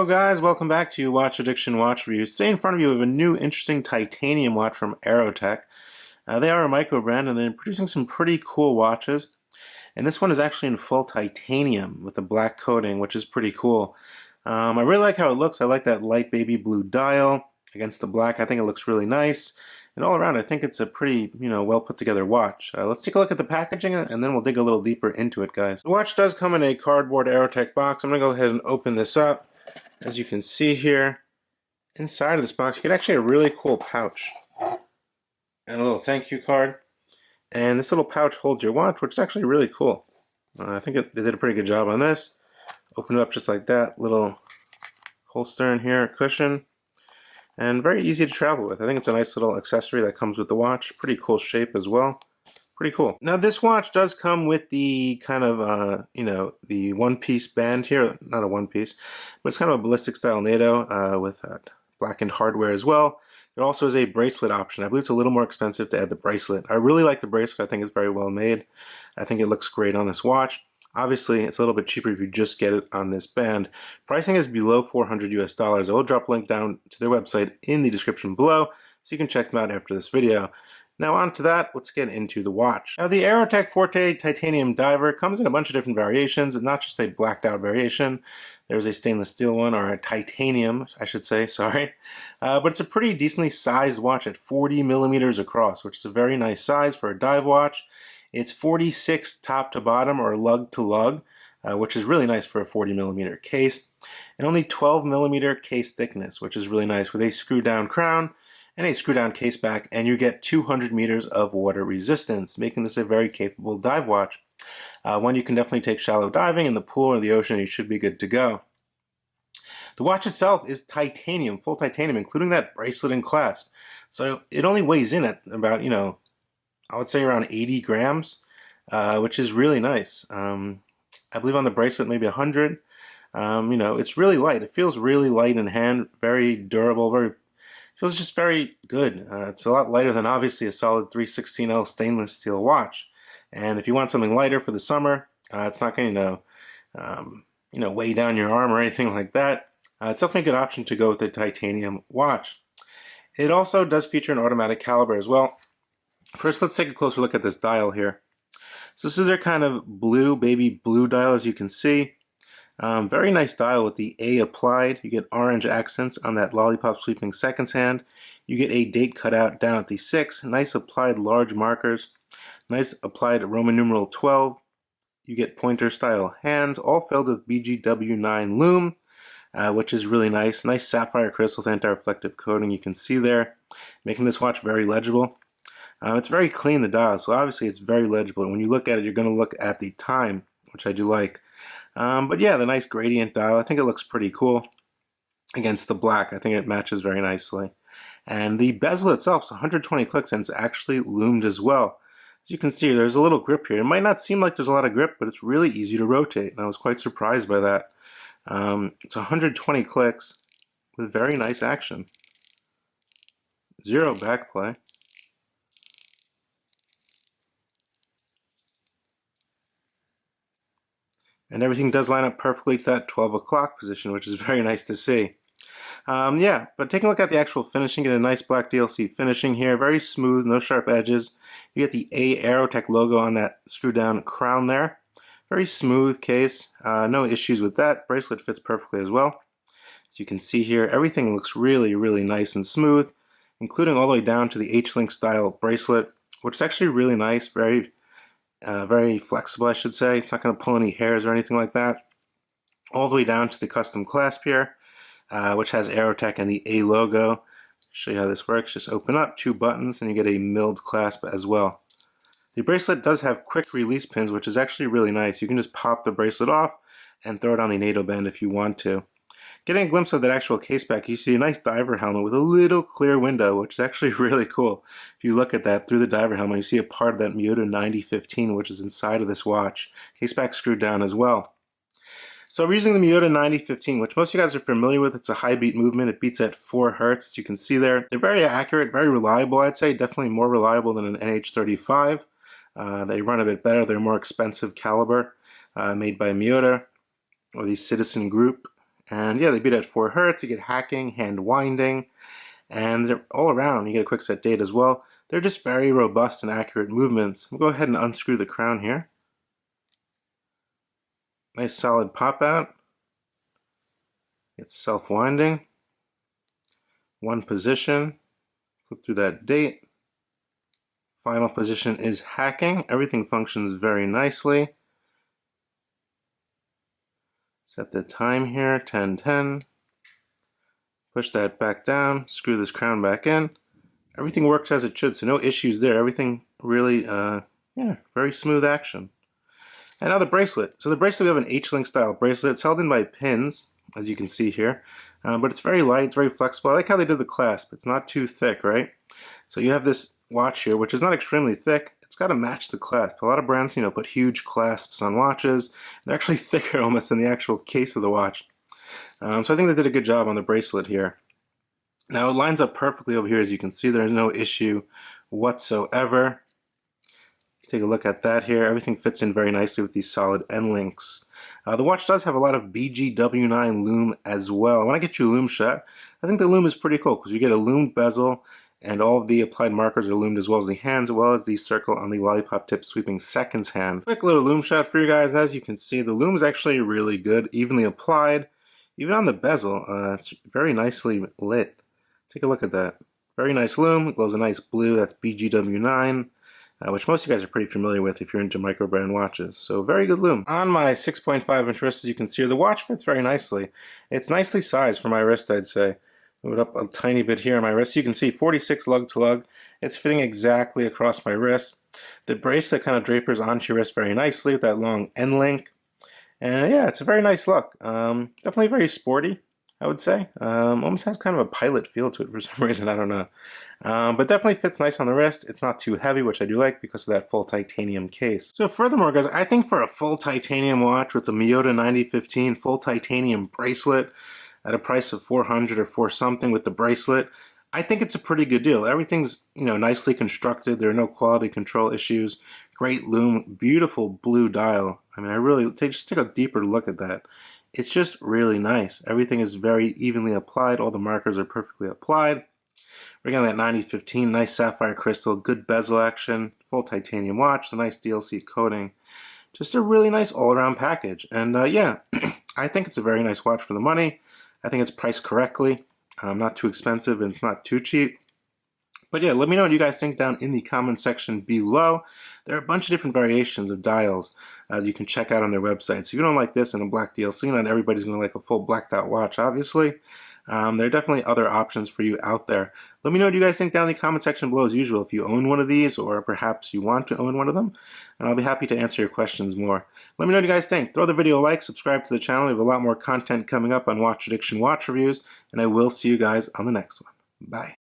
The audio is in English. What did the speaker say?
Yo guys, welcome back to Watch Addiction Watch Reviews. Today in front of you we have a new interesting titanium watch from Aerotech. They are a micro brand and they're producing some pretty cool watches. And this one is actually in full titanium with a black coating, which is pretty cool. I really like how it looks. I like that light baby blue dial against the black. I think it looks really nice. And all around, I think it's a pretty, well put together watch. Let's take a look at the packaging and then we'll dig a little deeper into it, guys. The watch does come in a cardboard Aerotech box. I'm going to go ahead and open this up. As you can see here, inside of this box, you get actually a really cool pouch and a little thank you card. And this little pouch holds your watch, which is actually really cool. I think they did a pretty good job on this. Open it up just like that. Little holster in here, cushion, and very easy to travel with. I think it's a nice little accessory that comes with the watch. Pretty cool shape as well. Pretty cool. Now this watch does come with the kind of, the one-piece band here. Not a one-piece, but it's kind of a ballistic style NATO with blackened hardware as well. There also is a bracelet option. I believe it's a little more expensive to add the bracelet. I really like the bracelet. I think it's very well made. I think it looks great on this watch. Obviously, it's a little bit cheaper if you just get it on this band. Pricing is below $400 US. I will drop a link down to their website in the description below so you can check them out after this video. Now on to that, let's get into the watch. Now the Aerotec Forte titanium diver comes in a bunch of different variations, not just a blacked out variation. There's a stainless steel one, or a titanium, I should say, sorry. But it's a pretty decently sized watch at 40 millimeters across, which is a very nice size for a dive watch. It's 46 top to bottom, or lug to lug, which is really nice for a 40 millimeter case. And only 12 millimeter case thickness, which is really nice with a screw down crown and a screw down case back, and you get 200 meters of water resistance, making this a very capable dive watch. One you can definitely take shallow diving in the pool or the ocean, you should be good to go. The watch itself is titanium, full titanium, including that bracelet and clasp. So it only weighs in at about, I would say around 80 grams, which is really nice. I believe on the bracelet maybe 100. It's really light. It feels really light in hand, very durable, feels just very good. It's a lot lighter than obviously a solid 316L stainless steel watch. And if you want something lighter for the summer, it's not going to, weigh down your arm or anything like that. It's definitely a good option to go with the titanium watch. It also does feature an automatic caliber as well. First, let's take a closer look at this dial here. So this is their kind of blue, baby blue dial, as you can see. Very nice dial with the A applied. You get orange accents on that lollipop sweeping seconds hand. You get a date cutout down at the 6. Nice applied large markers. Nice applied Roman numeral 12. You get pointer style hands, all filled with BGW9 Lume, which is really nice. Nice sapphire crystal with anti-reflective coating you can see there, making this watch very legible. It's very clean, the dial, so obviously it's very legible. When you look at it, you're going to look at the time, which I do like. But yeah, the nice gradient dial, I think it looks pretty cool against the black. I think it matches very nicely. And the bezel itself is 120 clicks and it's actually loomed as well. As you can see, there's a little grip here. It might not seem like there's a lot of grip, but it's really easy to rotate, and I was quite surprised by that. It's 120 clicks with very nice action. Zero backplay. And everything does line up perfectly to that 12 o'clock position, which is very nice to see. Yeah, but taking a look at the actual finishing, get a nice black DLC finishing here. Very smooth, no sharp edges. You get the Aerotech logo on that screw down crown there. Very smooth case, no issues with that. Bracelet fits perfectly as well. As you can see here, everything looks really, really nice and smooth, including all the way down to the H-Link style bracelet, which is actually really nice, very flexible, I should say. It's not going to pull any hairs or anything like that. All the way down to the custom clasp here, which has Aerotech and the A logo. Show you how this works. Just open up 2 buttons and you get a milled clasp as well. The bracelet does have quick release pins, which is actually really nice. You can just pop the bracelet off and throw it on the NATO band if you want to. Getting a glimpse of that actual case back, you see a nice diver helmet with a little clear window, which is actually really cool. If you look at that through the diver helmet, you see a part of that Miyota 9015, which is inside of this watch. Case back screwed down as well. So we're using the Miyota 9015, which most of you guys are familiar with. It's a high beat movement. It beats at 4 Hertz, as you can see there. They're very accurate, very reliable, I'd say. Definitely more reliable than an NH35. They run a bit better. They're more expensive caliber, made by Miyota, or the Citizen Group. And yeah, they beat at 4 hertz. You get hacking, hand winding, and they're all around. You get a quick set date as well. They're just very robust and accurate movements. We'll go ahead and unscrew the crown here. Nice solid pop out. It's self-winding. One position. Flip through that date. Final position is hacking. Everything functions very nicely. Set the time here, 10:10. Push that back down. Screw this crown back in. Everything works as it should, so no issues there. Everything really, yeah, very smooth action. And now the bracelet. So the bracelet, we have an H-link style bracelet. It's held in by pins, as you can see here. But it's very light, it's very flexible. I like how they did the clasp. It's not too thick, right? So you have this watch here, which is not extremely thick. It's got to match the clasp. A lot of brands, you know, put huge clasps on watches. They're actually thicker almost than the actual case of the watch. So I think they did a good job on the bracelet here. Now it lines up perfectly over here, as you can see. There's no issue whatsoever. Take a look at that here. Everything fits in very nicely with these solid end links. The watch does have a lot of BGW9 lume as well. When I get you a lume shot, I think the lume is pretty cool because you get a lumed bezel and all of the applied markers are lumed, as well as the hands, as well as the circle on the lollipop tip sweeping seconds hand. Quick little lume shot for you guys. As you can see, the lume is actually really good, evenly applied. Even on the bezel, it's very nicely lit. Take a look at that. Very nice lume. It glows a nice blue. That's BGW9. Which most of you guys are pretty familiar with if you're into micro brand watches. So very good lume. On my 6.5 inch wrist, as you can see, the watch fits very nicely. It's nicely sized for my wrist, I'd say. Move it up a tiny bit here on my wrist. You can see 46 lug to lug. It's fitting exactly across my wrist. The bracelet kind of drapers onto your wrist very nicely with that long end link. And yeah, it's a very nice look. Definitely very sporty, I would say. Almost has kind of a pilot feel to it for some reason, I don't know. But definitely fits nice on the wrist. It's not too heavy, which I do like because of that full titanium case. So furthermore, guys, I think for a full titanium watch with the Miyota 9015 full titanium bracelet at a price of $400 or $4 something with the bracelet, I think it's a pretty good deal. Everything's, you know, nicely constructed. There are no quality control issues. Great lume, beautiful blue dial. I mean, I really just take a deeper look at that. It's just really nice. Everything is very evenly applied. All the markers are perfectly applied. We're getting that 9015, nice sapphire crystal, good bezel action, full titanium watch, the nice DLC coating. Just a really nice all-around package. And yeah, I think it's a very nice watch for the money. I think it's priced correctly. Not too expensive and it's not too cheap. But yeah, let me know what you guys think down in the comment section below. There are a bunch of different variations of dials that you can check out on their website. So if you don't like this and a black DLC, not everybody's going to like a full blacked out watch, obviously. There are definitely other options for you out there. Let me know what you guys think down in the comment section below as usual, if you own one of these or perhaps you want to own one of them, and I'll be happy to answer your questions more. Let me know what you guys think. Throw the video a like, subscribe to the channel. We have a lot more content coming up on Watch Addiction watch reviews, and I will see you guys on the next one. Bye.